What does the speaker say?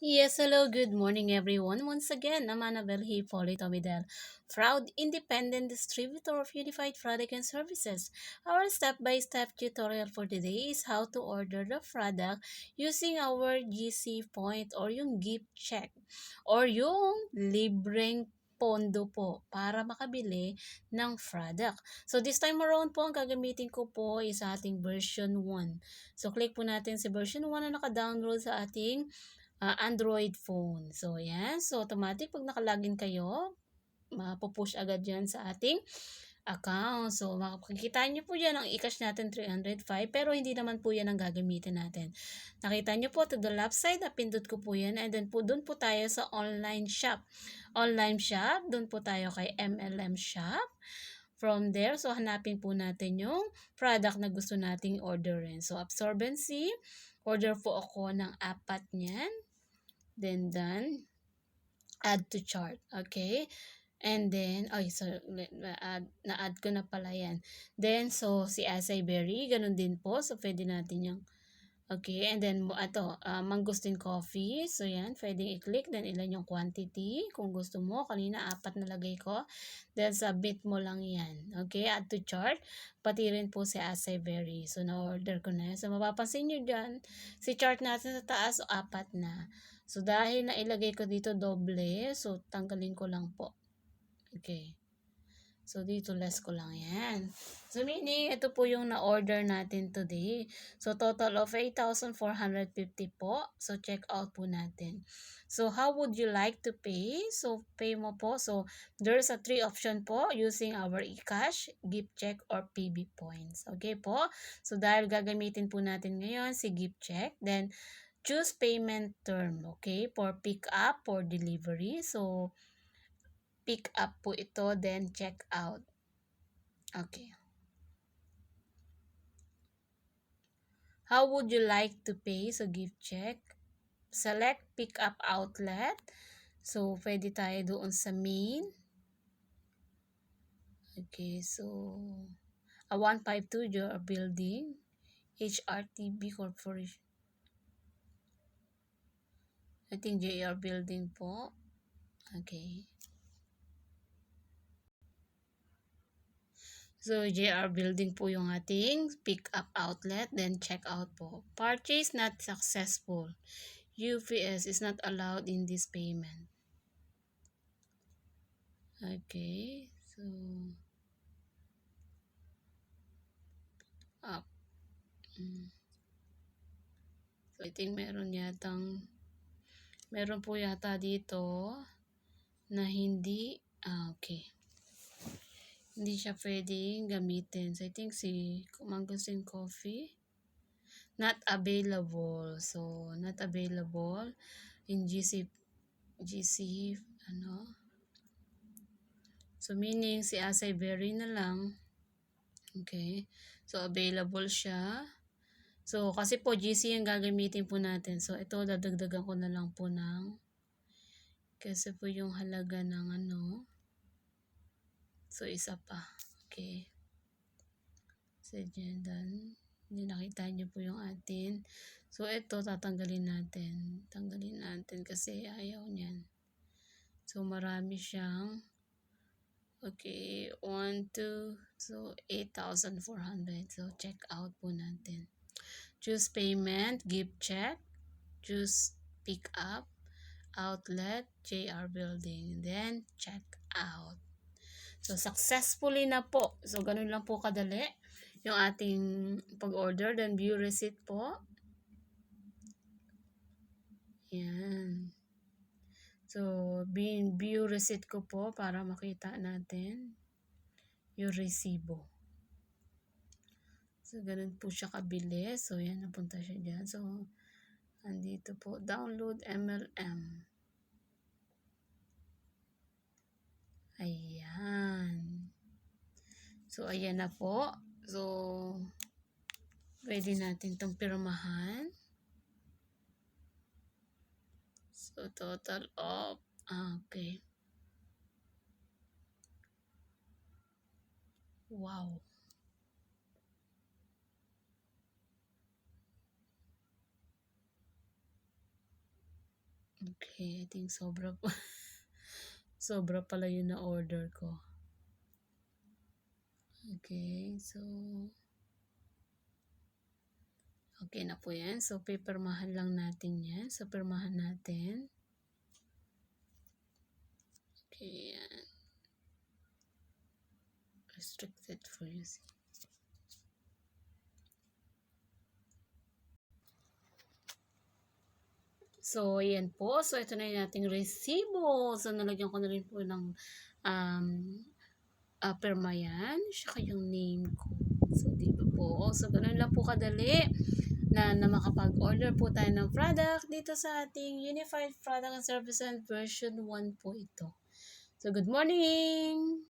Yes, hello, good morning everyone. Once again, I'm Annabelle Hipolito Vidal, proud independent distributor of Unified Product and Services. Our step-by-step tutorial for today is how to order the product using our GC point or yung gift check or yung libreng pondo po para makabili ng product. So this time around po, ang gagamitin ko po is ating version 1. So click po natin si version 1 na naka-download sa ating Android phone. So, yan. So, automatic pag nakalagin kayo, mapupush agad yan sa ating account. So, makikita nyo po yan ang e-cash natin 305 pero hindi naman po yan ang gagamitin natin. Nakita nyo po to the left side, napindot ko po yan and then po doon po tayo sa online shop. Online shop, doon po tayo kay MLM shop. From there, so hanapin po natin yung product na gusto nating orderin. So, absorbency, order po ako ng 4 niyan. Then done, add to chart. Okay? And then, so, na-add ko na pala yan. Then, so, si acai berry, ganun din po. So, pwede natin yung, okay, and then, mangosteen coffee. So, yan, pwedeng i-click. Then, ilan yung quantity. Kung gusto mo, kanina, 4 nalagay ko. Then, submit mo lang yan. Okay, add to chart. Pati rin po si acai berry. So, na-order ko na yan. So, mapapansin nyo dyan, si chart natin sa taas, so, 4 na. So, dahil nailagay ko dito doble, so, tanggalin ko lang po. Okay. So, dito less ko lang yan. So, meaning, ito po yung na-order natin today. So, total of 8,450 po. So, check out po natin. So, how would you like to pay? So, pay mo po. So, there's a 3 option po using our eCash, gift check, or PB points. Okay po? So, dahil gagamitin po natin ngayon si gift check, then, choose payment term, okay, for pick up, for delivery. So, pick up po ito, then check out. Okay. How would you like to pay? So, gift check. Select pick up outlet. So, pwede tayo doon sa main. Okay, so, 152 your building. HRTB Corporation. I think JR building po. Okay. So, JR building po yung ating pick up outlet. Then, check out po. Purchase not successful. UPS is not allowed in this payment. Okay. So, up. So, I think meron po yata dito na hindi, okay. Hindi siya pwedeng gamitin. So, I think si Mangosteen Coffee, not available. So, not available in GC, ano. So, meaning si acai berry na lang. Okay. So, available siya. So, kasi po GC yung gagamitin po natin. So, ito dadagdagan ko na lang po ng kasi po yung halaga ng ano. So, isa pa. Okay. So, dyan. Hindi nakita nyo po yung atin. So, ito tatanggalin natin. Tanggalin natin kasi ayaw niyan. So, marami siyang okay, 1, 2, so 8,400. So, check out po natin. Choose payment, gift check, choose pick up, outlet, JR building, then check out. So, successfully na po. So, ganun lang po kadali yung ating pag-order. Then, view receipt po. Yan. So, view receipt ko po para makita natin yung resibo. So, ganun po siya kabilis. So, yan, napunta siya dyan. So, andito po, download MLM. Ayan. So, ayan na po. So, pwede natin itong pirmahan. So, total of, okay. Wow. Okay, I think sobra pa. Sobra pala yung na-order ko. Okay, so okay na po yan. So, pipirmahan lang natin yan. So, pirmahan natin. Okay, yan. Restricted for use. So, ayan po. So, ito na yung ating resibo. So, nalagyan ko na rin po ng pirma yan. Saka yung name ko. So, dito po. So, ganun lang po kadali na makapag-order po tayo ng product dito sa ating Unified Product and Services version 1 po ito. So, good morning!